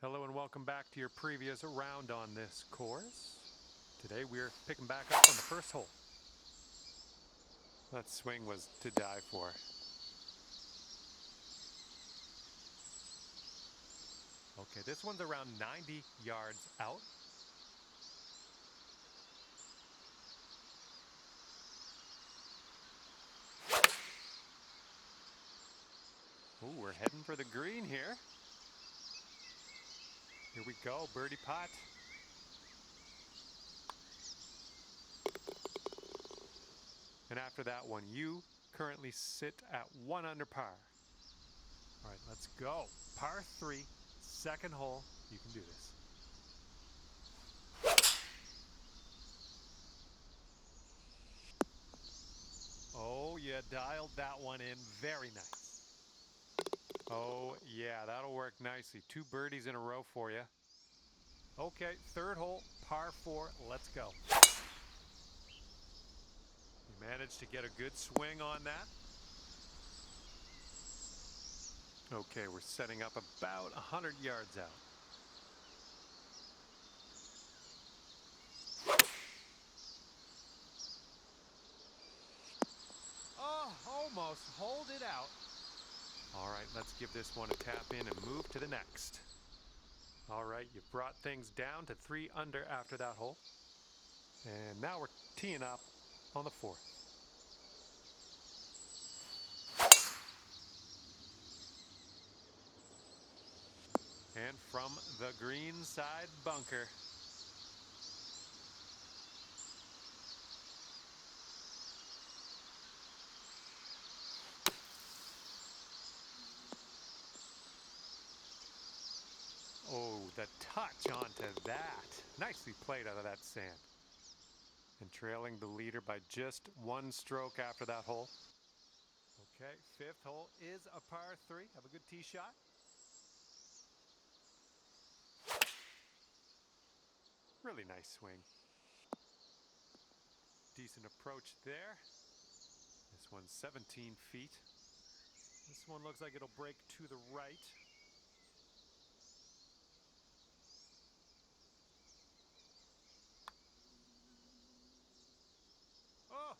Hello and welcome back to your previous round on this course. Today we're picking back up on the first hole. That swing was to die for. Okay, this one's around 90 yards out. Ooh, we're heading for the green here. Here we go, birdie putt. And after that one, you currently sit at 1 under par. All right, let's go. Par 3, second hole. You can do this. Oh, you dialed that one in. Very nice. Oh, yeah, that'll work nicely. 2 birdies in a row for you. Okay, third hole, par 4. Let's go. You managed to get a good swing on that. Okay, we're setting up about 100 yards out. Oh, almost. Hold it out. All right, let's give this one a tap in and move to the next. All right, you've brought things down to 3 under after that hole. And now we're teeing up on the 4th. And from the green side bunker. Oh, the touch onto that. Nicely played out of that sand. And trailing the leader by just 1 stroke after that hole. Okay, 5th hole is a par 3. Have a good tee shot. Really nice swing. Decent approach there. This one's 17 feet. This one looks like it'll break to the right. Oh!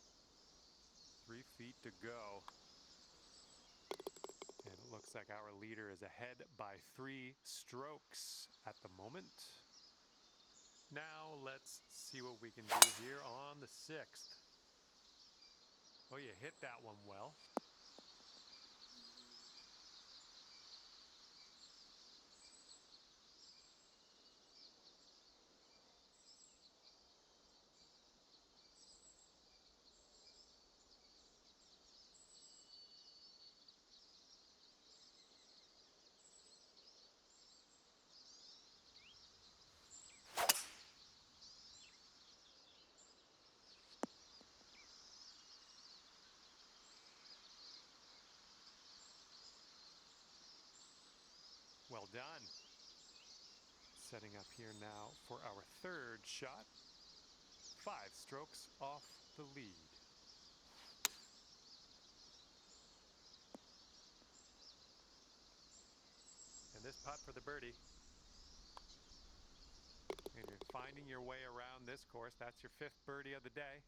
3 feet to go. And it looks like our leader is ahead by 3 strokes at the moment. Now let's see what we can do here on the 6th. Oh, you hit that one well. Well done. Setting up here now for our 3rd shot. 5 strokes off the lead. And this putt for the birdie. And you're finding your way around this course. That's your 5th birdie of the day.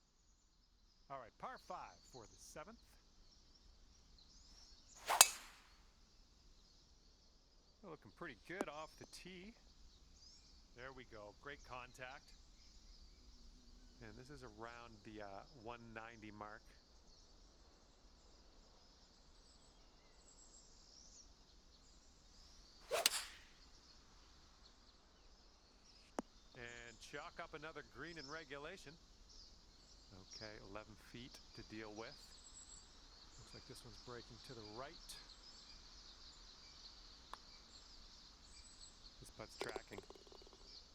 All right, par 5 for the 7th. Looking pretty good off the tee. There we go. Great contact. And this is around the 190 mark. And chalk up another green in regulation. Okay, 11 feet to deal with. Looks like this one's breaking to the right. This putt's tracking.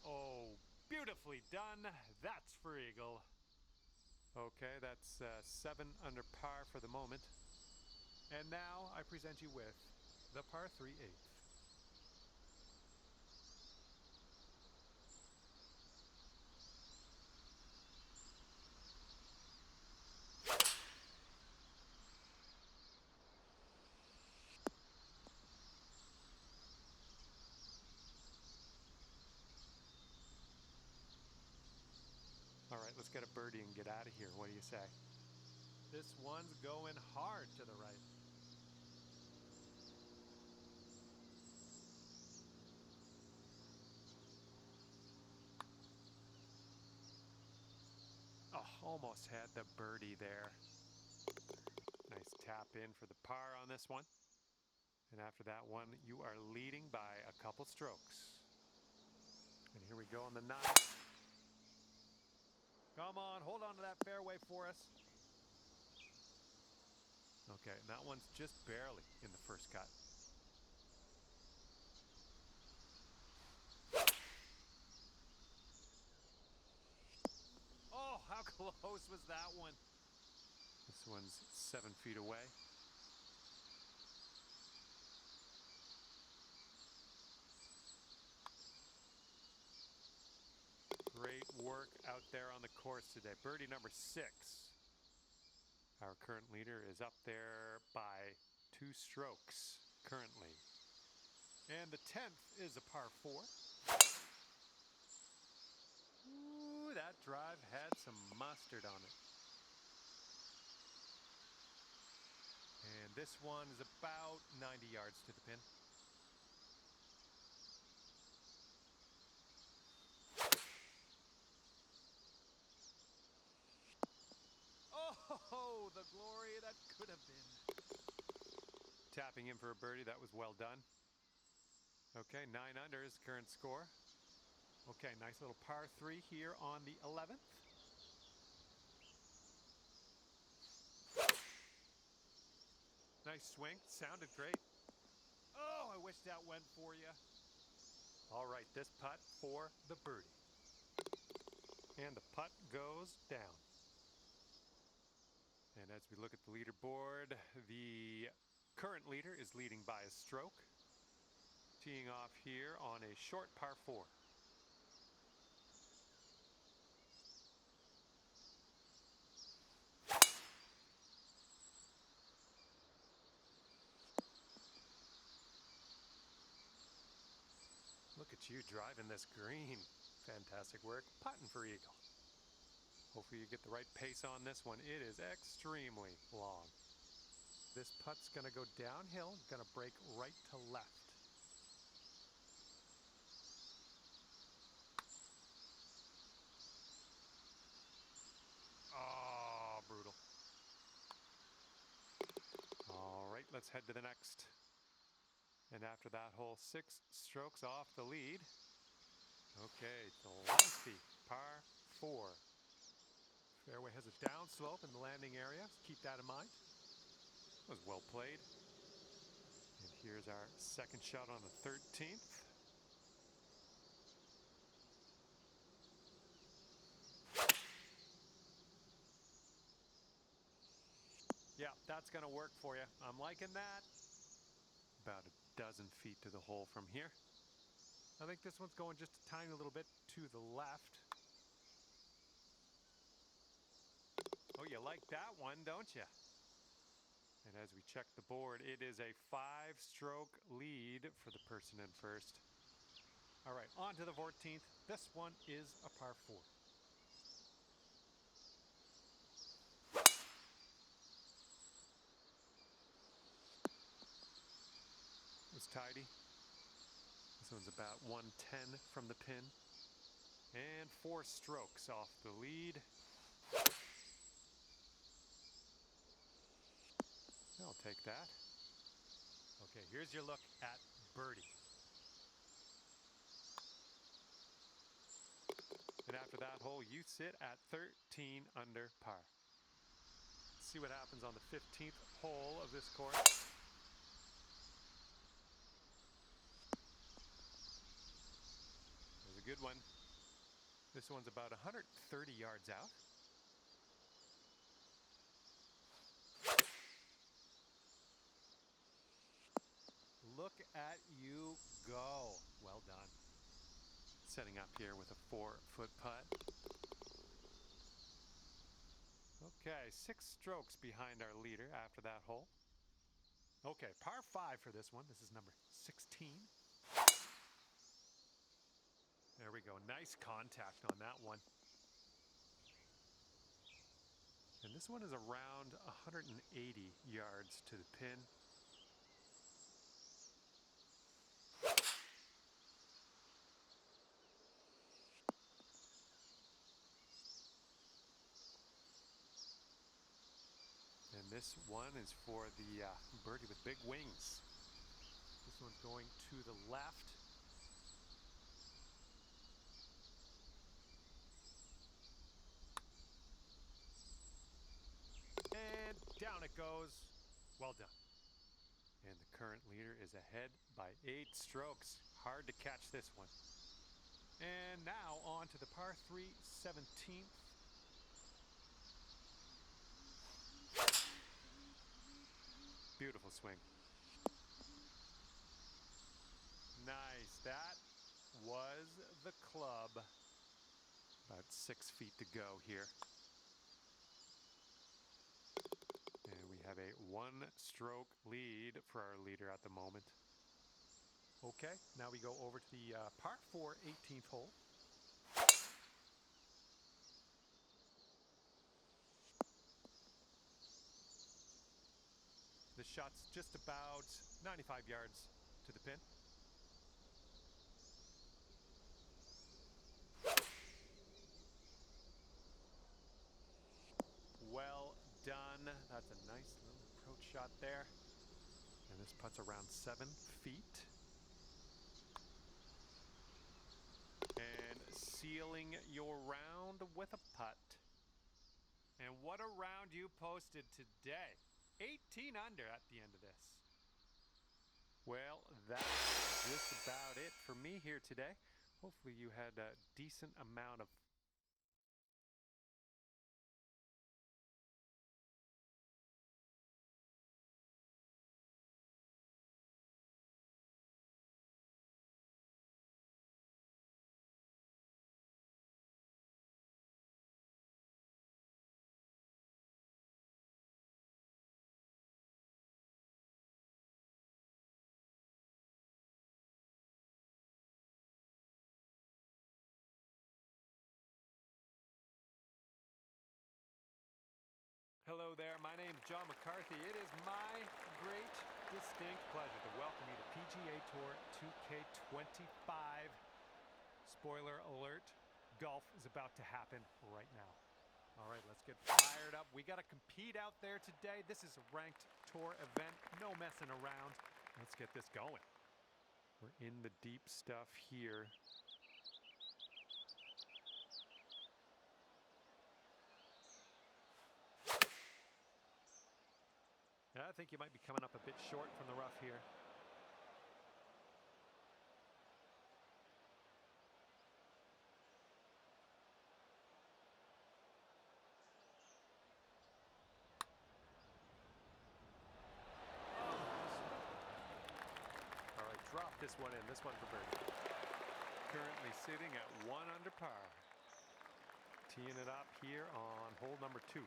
Oh, beautifully done. That's for eagle. Okay, that's 7 under par for the moment. And now I present you with the par 3 8th. All right, let's get a birdie and get out of here. What do you say? This one's going hard to the right. Oh, almost had the birdie there. Nice tap in for the par on this one. And after that one, you are leading by a couple strokes. And here we go on the 9th. Come on, hold on to that fairway for us. Okay, and that one's just barely in the first cut. Oh, how close was that one? This one's 7 feet away. Great work out there on the course today. Birdie number 6. Our current leader is up there by 2 strokes currently. And the 10th is a par 4. Ooh, that drive had some mustard on it. And this one is about 90 yards to the pin. Oh, the glory that could have been. Tapping in for a birdie, that was well done. Okay, 9 under is the current score. Okay, nice little par 3 here on the 11th. Nice swing, sounded great. Oh, I wish that went for you. All right, this putt for the birdie. And the putt goes down. And as we look at the leaderboard, the current leader is leading by a stroke. Teeing off here on a short par 4. Look at you driving this green. Fantastic work. Putting for eagle. Hopefully you get the right pace on this one. It is extremely long. This putt's going to go downhill, going to break right to left. Oh, brutal. All right, let's head to the next. And after that hole, 6 strokes off the lead. Okay, the lengthy par 4. Fairway has a downslope in the landing area. Keep that in mind. It was well played. And here's our second shot on the 13th. Yeah, that's going to work for you. I'm liking that. About a dozen feet to the hole from here. I think this one's going just a tiny little bit to the left. Oh, you like that one, don't you? And as we check the board, it is a 5-stroke lead for the person in first. All right, on to the 14th. This one is a par 4. It was tidy. This one's about 110 from the pin. And 4 strokes off the lead. I'll take that. Okay, here's your look at birdie. And after that hole, you sit at 13 under par. Let's see what happens on the 15th hole of this course. It was a good one. This one's about 130 yards out. Look at you go. Well done. Setting up here with a 4-foot putt. Okay, 6 strokes behind our leader after that hole. Okay, par 5 for this one. This is number 16. There we go. Nice contact on that one. This one is around 180 yards to the pin. And this one is for the birdie with big wings. This one's going to the left. And down it goes. Well done. And the current leader is ahead by 8 strokes. Hard to catch this one. And now on to the par 3 17th. Beautiful swing. Nice. That was the club. About 6 feet to go here. And we have a 1-stroke lead for our leader at the moment. Okay, now we go over to the par 4 18th hole. The shot's just about 95 yards to the pin. Well done. That's a nice little approach shot there. And this putt's around 7 feet. And sealing your round with a putt. And what a round you posted today. 18 under at the end of this. Well, that's just about it for me here today. Hopefully you had a decent amount of Hello there, my name is John McCarthy. It is my great, distinct pleasure to welcome you to PGA Tour 2K25. Spoiler alert, golf is about to happen right now. All right, let's get fired up. We got to compete out there today. This is a ranked tour event, no messing around. Let's get this going. We're in the deep stuff here. I think you might be coming up a bit short from the rough here. All right, drop this one in. This one for birdie. Currently sitting at 1 under par. Teeing it up here on hole number 2.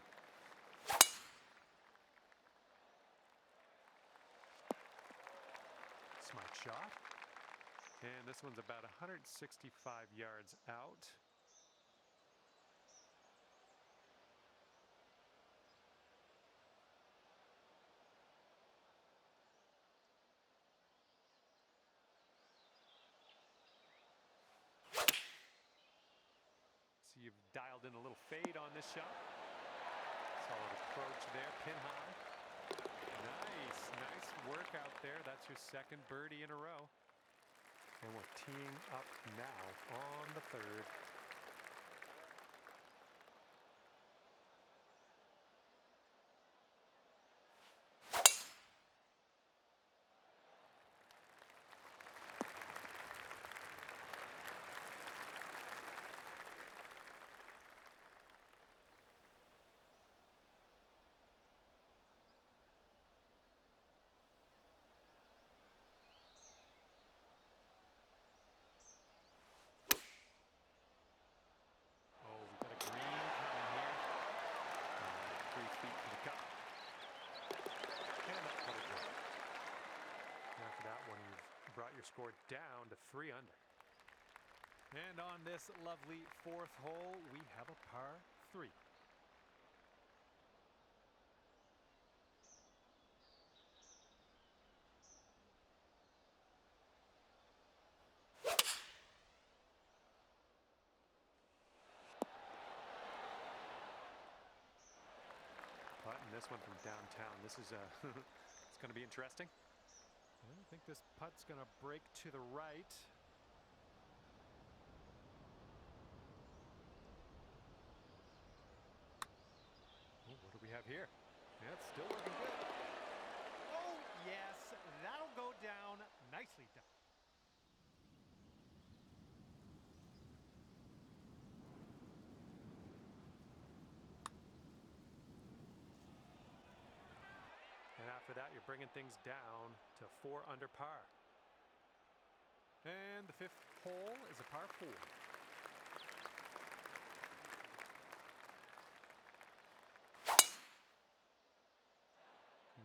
Smart shot. And this one's about 165 yards out. So you've dialed in a little fade on this shot. Solid approach there, pin high. Nice work out there. That's your second birdie in a row. And we're teeing up now on the 3rd. Brought your score down to 3 under. And on this lovely 4th hole, we have a par 3. putting this one from downtown. This is it's going to be interesting. I think this putt's going to break to the right. Oh, what do we have here? Yeah, it's still looking good. Oh, yes, that'll go down. Nicely done. And after that, you're bringing things down to 4 under par. And the 5th hole is a par 4.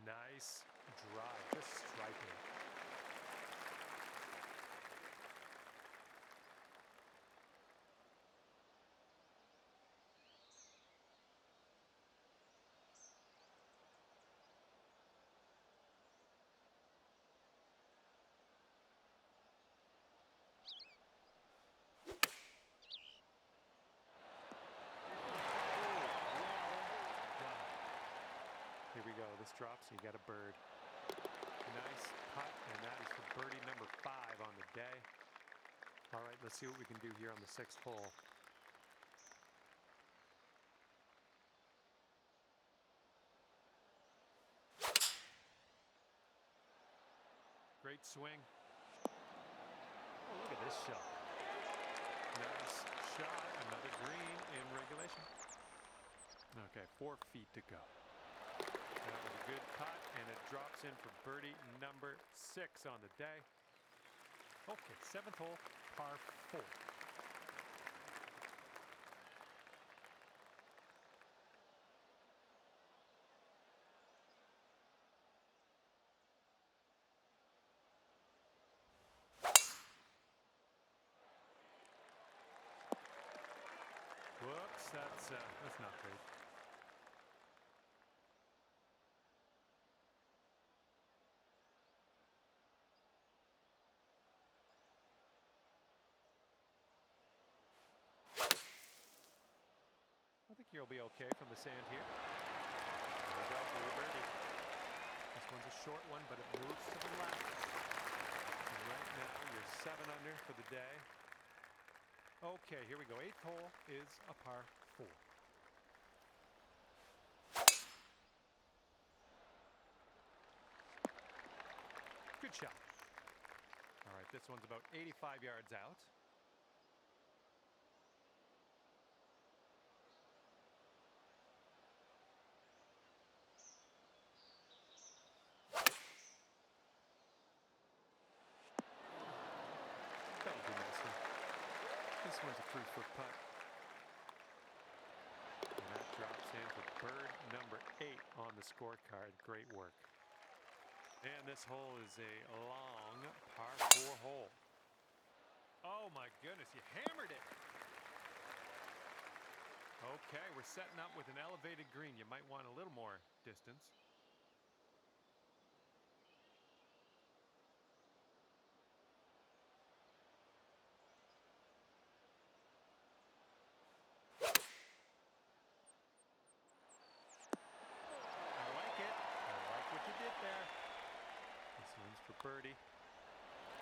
Nice drive, just striking it. Here we go. This drops, and you got a bird. Nice putt, and that is for birdie number 5 on the day. All right, let's see what we can do here on the 6th hole. Great swing. Oh, look at this shot. Nice shot. Another green in regulation. Okay, 4 feet to go. That was a good putt, and it drops in for birdie number 6 on the day. Okay, 7th hole, par 4. Whoops, that's not great. I think you'll be okay from the sand here. There we go for your birdie. This one's a short one, but it moves to the left. And right now, you're 7 under for the day. Okay, here we go. 8th hole is a par 4. Good shot. All right, this one's about 85 yards out. That'll be nice one. This one's a 3-foot putt. And that drops in for bird number 8 on the scorecard. Great work. And this hole is a long par 4 hole. Oh my goodness, you hammered it. Okay, we're setting up with an elevated green. You might want a little more distance. I like it. I like what you did there. This one's for birdie.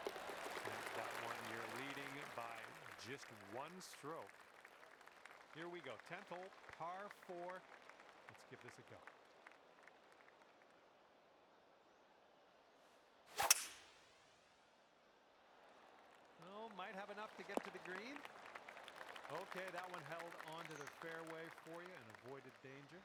And that one you're leading by just 1 stroke. Here we go. 10th hole, par 4. Let's give this a go. Oh, might have enough to get to the green. Okay, that one held onto the fairway for you and avoided danger.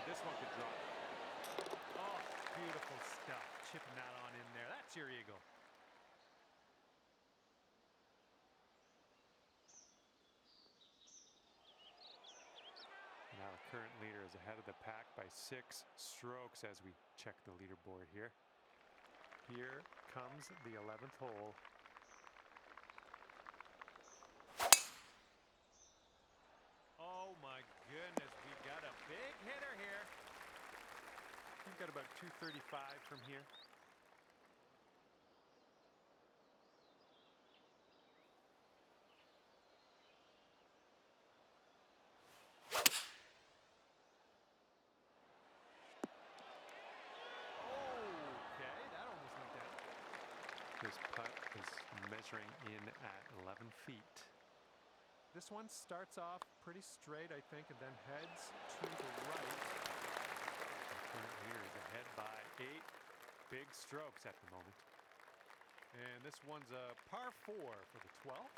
This one could drop. Oh, beautiful stuff. Chipping that on in there. That's your eagle. Now the current leader is ahead of the pack by 6 strokes as we check the leaderboard here. Here comes the 11th hole. Oh my goodness, we got a big hitter here. We've got about 235 from here. Okay, that almost went down. This putt is measuring in at 11 feet. This one starts off pretty straight, I think, and then heads to the right. Here is ahead by 8 big strokes at the moment. And this one's a par 4 for the 12th.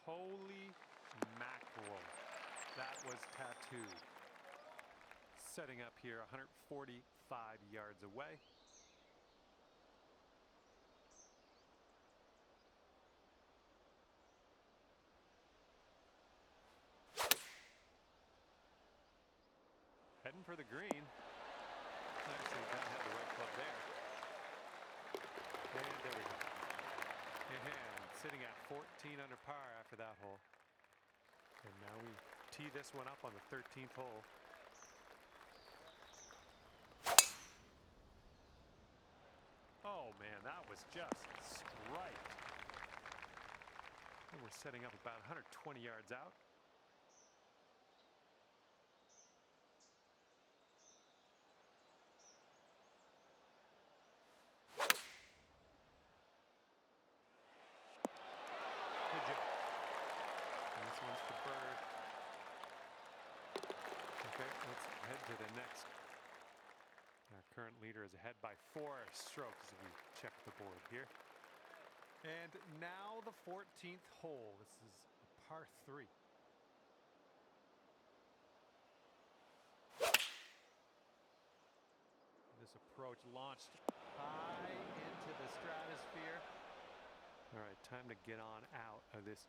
Holy mackerel. That was tattooed. Setting up here 145 yards away. Heading for the green. Nicely done, had the right club there. And there we go. And sitting at 14 under par after that hole. And now we tee this one up on the 13th hole. Oh man, that was just right. And we're setting up about 120 yards out. Good job. And this one's for bird. Okay, let's head to the next. Our current leader is ahead by 4 strokes as we check the board here. And now the 14th hole. This is a par 3. This approach launched high into the stratosphere. All right, time to get on out of this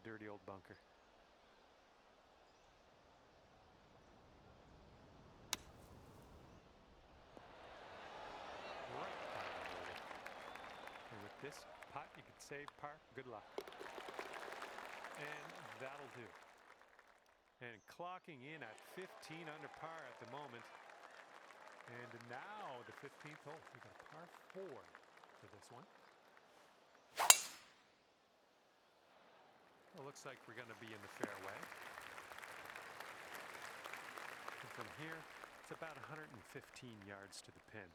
dirty old bunker. Right by the hole. And with this putt, you can save par. Good luck. And that'll do. And clocking in at 15 under par at the moment. And now the 15th hole. We got a par 4 for this one. It looks like we're going to be in the fairway. And from here, it's about 115 yards to the pin.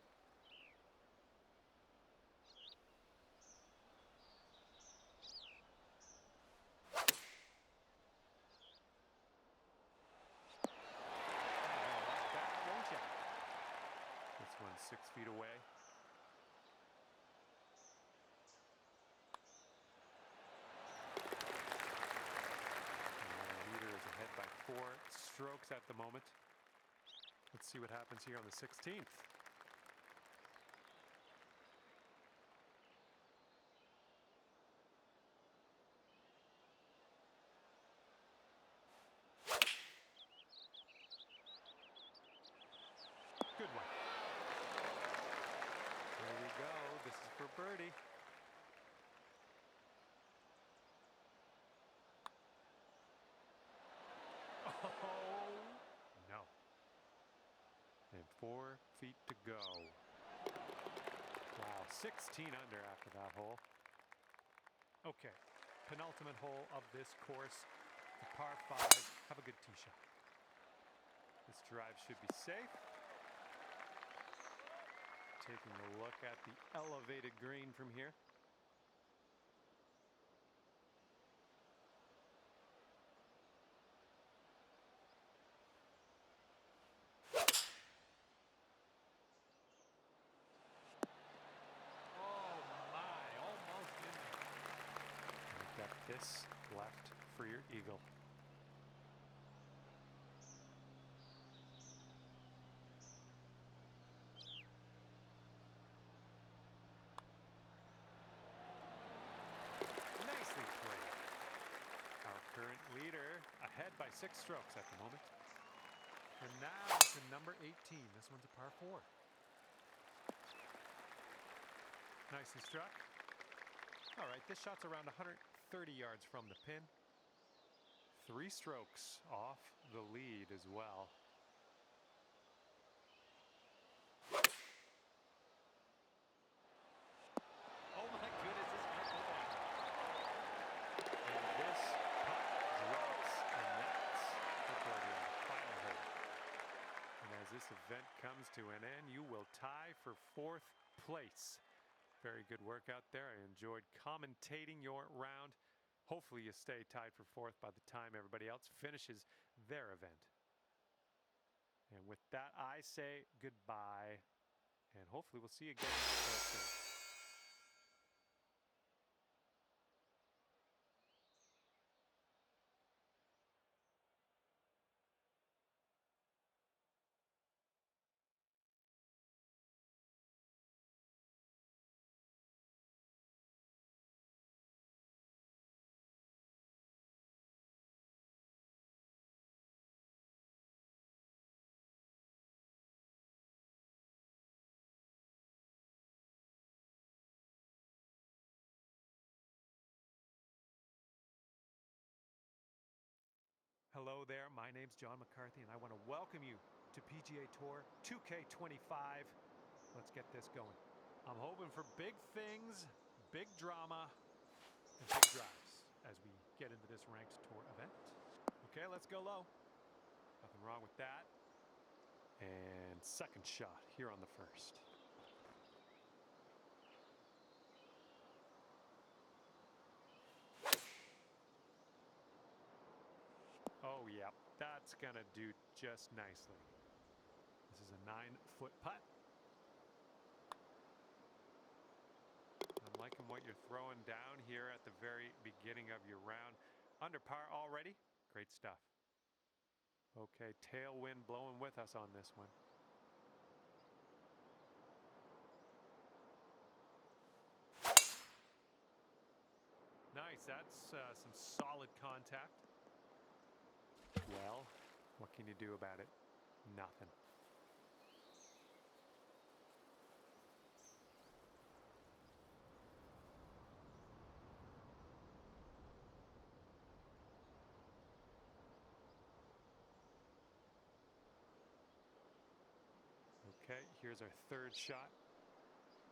This one's 6 feet away. Ahead by 4 strokes at the moment. Let's see what happens here on the 16th. Good one. There we go. This is for birdie. Oh, no. And 4 feet to go. Wow, 16 under after that hole. Okay, penultimate hole of this course, the par 5. Have a good tee shot. This drive should be safe. Taking a look at the elevated green from here. This left for your eagle. Nicely played. Our current leader ahead by 6 strokes at the moment. And now to number 18. This one's a par 4. Nicely struck. All right, this shot's around 130 yards from the pin. 3 strokes off the lead as well. this event comes to an end, you will tie for 4th place. Very good workout there. I enjoyed commentating your round. Hopefully you stay tied for 4th by the time everybody else finishes their event. And with that, I say goodbye, and hopefully we'll see you again real soon. Hello there, my name's John McCarthy, and I want to welcome you to PGA Tour 2K25. Let's get this going. I'm hoping for big things, big drama, and big drives as we get into this ranked tour event. Okay, let's go low. Nothing wrong with that. And second shot here on the first. Oh, yeah, that's gonna do just nicely. This is a 9-foot putt. I'm liking what you're throwing down here at the very beginning of your round. Under par already. Great stuff. Okay, tailwind blowing with us on this one. Nice, that's some solid contact. Well, what can you do about it? Nothing. Okay, here's our third shot.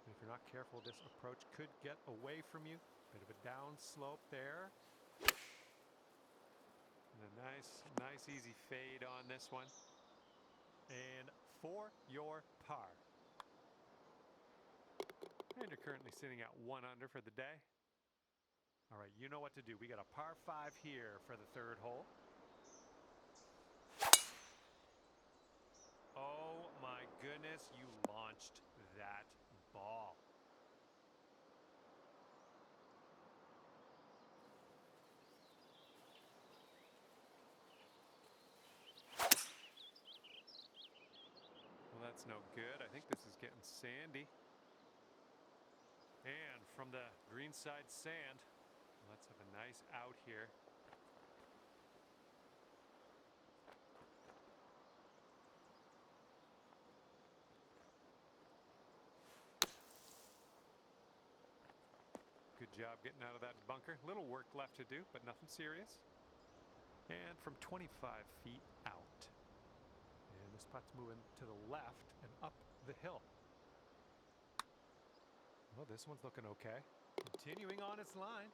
And if you're not careful, this approach could get away from you. Bit of a down slope there. And a nice easy fade on this one. And for your par. And you're currently sitting at 1 under for the day. All right, you know what to do. We got a par 5 here for the third hole. Oh my goodness, you launched that ball. Well, that's no good. I think this is getting sandy. And from the greenside sand, let's have a nice out here. Good job getting out of that bunker. Little work left to do, but nothing serious. And from 25 feet out. And this putt's moving to the left and up the hill. Well, this one's looking okay. Continuing on its line.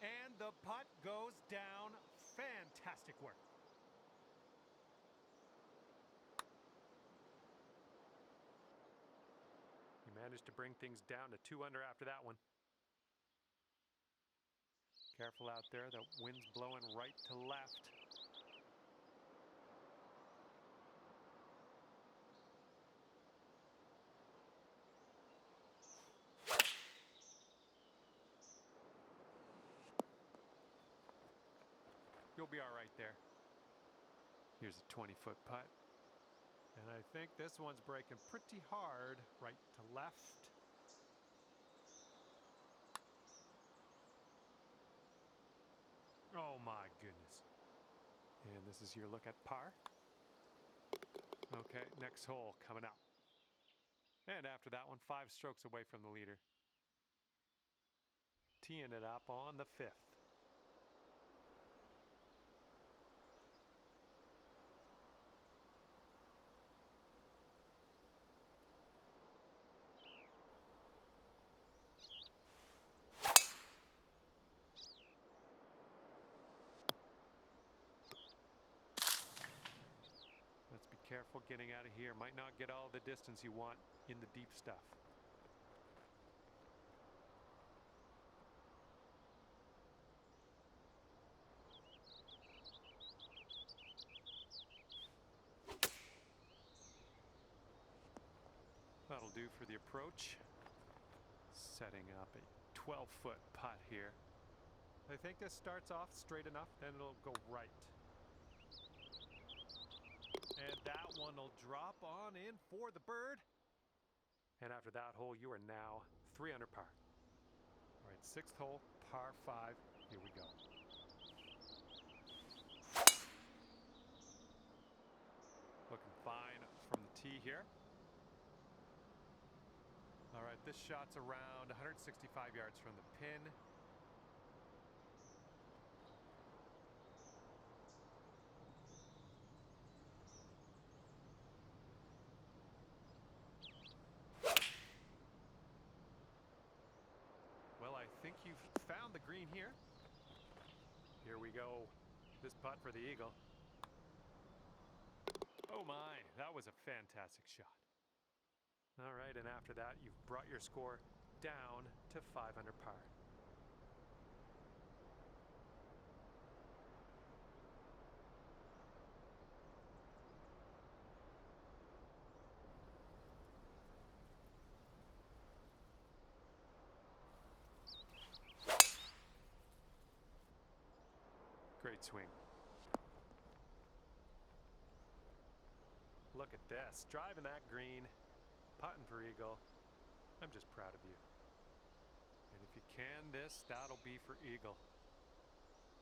And the putt goes down. Fantastic work. You managed to bring things down to 2 under after that one. Careful out there, the wind's blowing right to left. You'll be all right there. Here's a 20-foot putt. And I think this one's breaking pretty hard right to left. Oh my goodness. And this is your look at par. Okay, next hole coming up. And after that one, 5 strokes away from the leader. Teeing it up on the 5th. Let's be careful getting out of here. Might not get all the distance you want in the deep stuff. That'll do for the approach. Setting up a 12-foot putt here. I think this starts off straight enough, then it'll go right. And that one will drop on in for the bird. And after that hole, you are now 3 under par. All right, 6th hole, par 5. Here we go. Looking fine from the tee here. All right, this shot's around 165 yards from the pin. Well, I think you've found the green here. Here we go. This putt for the eagle. Oh my, that was a fantastic shot. All right, and after that, you've brought your score down to 5 under par. Great swing. Look at this, driving that green, putting for eagle. I'm just proud of you. And if you can this, that'll be for eagle.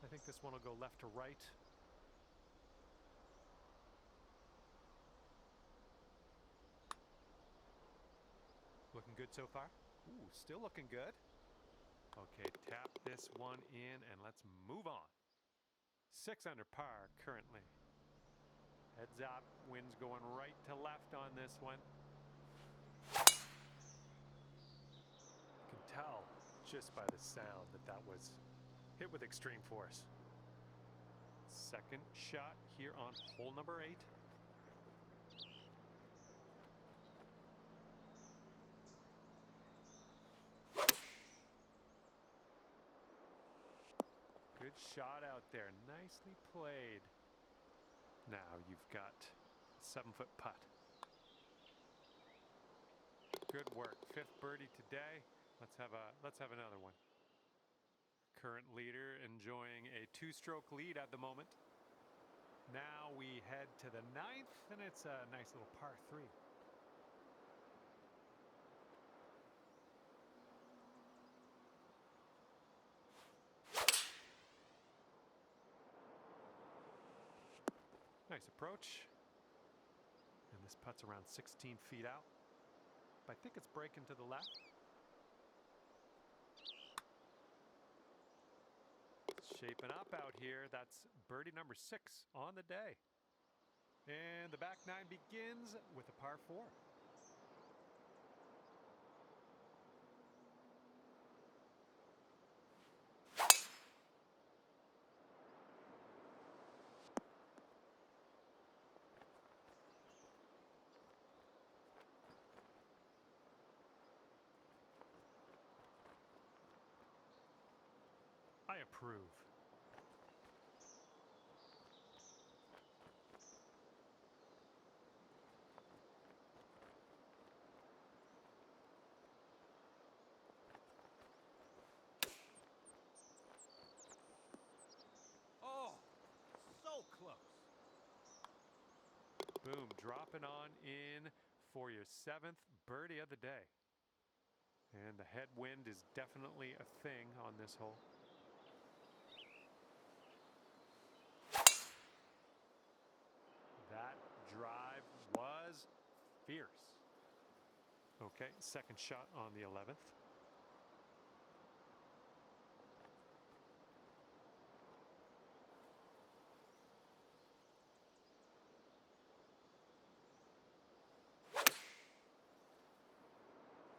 I think this one will go left to right. Looking good so far? Ooh, still looking good. Okay, tap this one in and let's move on. 6 under par currently. Heads up, wind's going right to left on this one. You can tell just by the sound that that was hit with extreme force. Second shot here on hole number 8. Good shot out there, nicely played. Now you've got a 7-foot putt. Good work, 5th birdie today. Let's have another one. Current leader enjoying a 2-stroke lead at the moment. Now we head to the 9th, and it's a nice little par 3. Nice approach. And this putt's around 16 feet out. But I think it's breaking to the left. It's shaping up out here. That's birdie number 6 on the day. And the back 9 begins with a par 4. I approve. Oh, so close. Boom, dropping on in for your 7th birdie of the day. And the headwind is definitely a thing on this hole. That drive was fierce. Okay, second shot on the 11th.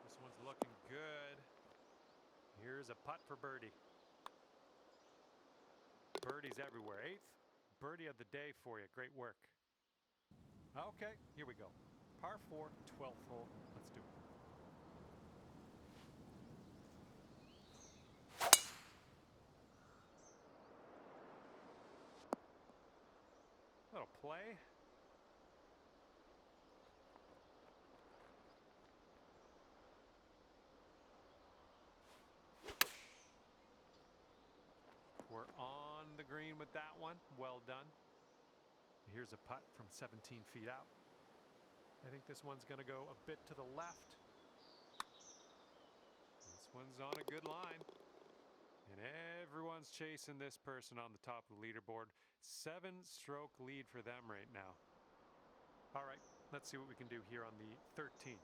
This one's looking good. Here's a putt for birdie. Birdies everywhere. 8th birdie of the day for you. Great work. Okay, here we go. Par 4, 12th hole. Let's do it. Little play. We're on the green with that one. Well done. Here's a putt from 17 feet out. I think this one's going to go a bit to the left. This one's on a good line. And everyone's chasing this person on the top of the leaderboard. 7-stroke lead for them right now. All right, let's see what we can do here on the 13th.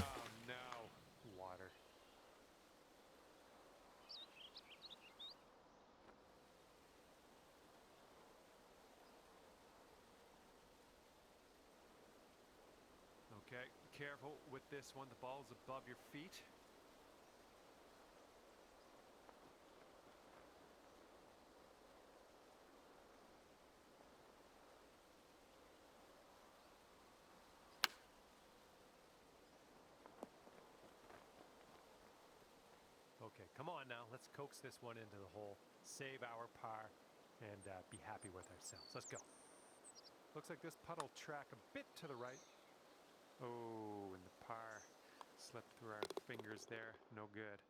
Oh no, water. Okay, careful with this one. The ball's above your feet. Okay, come on now. Let's coax this one into the hole, save our par, and be happy with ourselves. Let's go. Looks like this putt will track a bit to the right. Oh, and the par slipped through our fingers there. No good.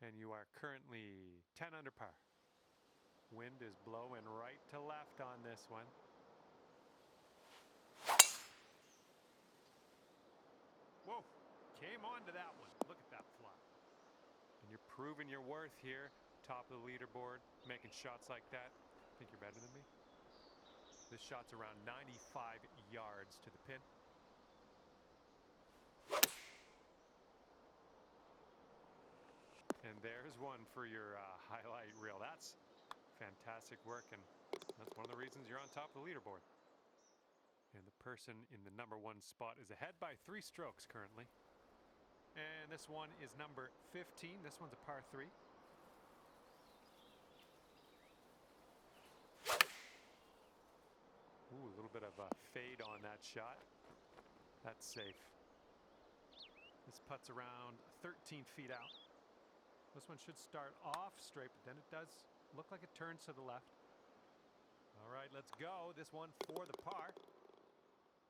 And you are currently 10 under par. Wind is blowing right to left on this one. Whoa, came onto that one. Look at that fly. And you're proving your worth here, top of the leaderboard, making shots like that. Think you're better than me? This shot's around 95 yards to the pin. And there's one for your highlight reel. That's fantastic work, and that's one of the reasons you're on top of the leaderboard. And the person in the number 1 spot is ahead by 3 strokes currently. And this one is number 15. This one's a par 3. Ooh, a little bit of a fade on that shot. That's safe. This putt's around 13 feet out. This one should start off straight, but then it does look like it turns to the left. All right, let's go. This one for the par.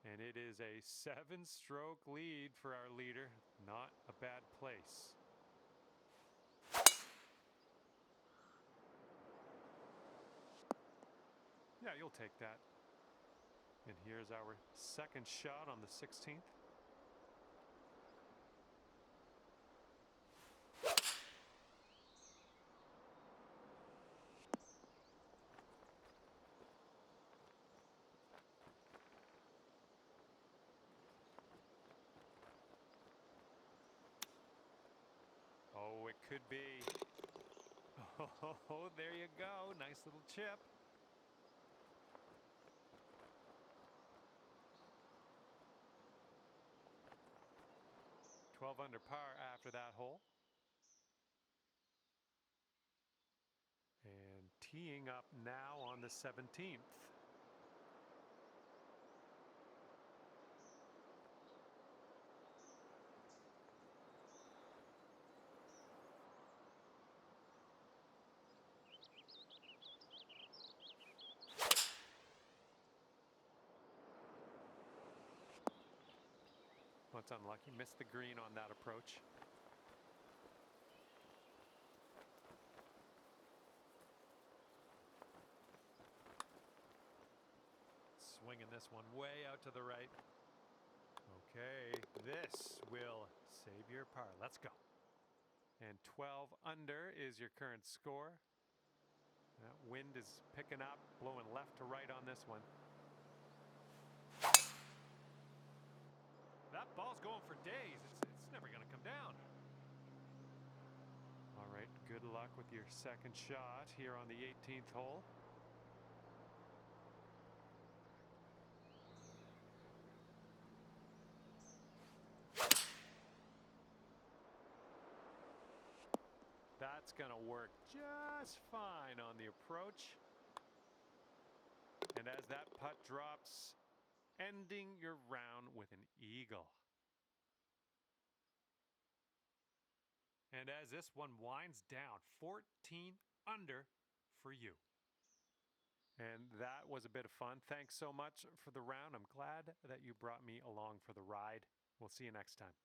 And it is a 7-stroke lead for our leader. Not a bad place. Yeah, you'll take that. And here's our second shot on the 16th. Oh, it could be. Oh, there you go. Nice little chip. $12 under par after that hole. And teeing up now on the 17th. Well, it's unlucky. Missed the green on that approach. Swinging this one way out to the right. Okay, this will save your par. Let's go. And 12 under is your current score. That wind is picking up, blowing left to right on this one. That ball's going for days. It's never going to come down. All right, good luck with your second shot here on the 18th hole. That's going to work just fine on the approach. And as that putt drops, ending your round with an eagle. And as this one winds down, 14 under for you. And that was a bit of fun. Thanks so much for the round. I'm glad that you brought me along for the ride. We'll see you next time.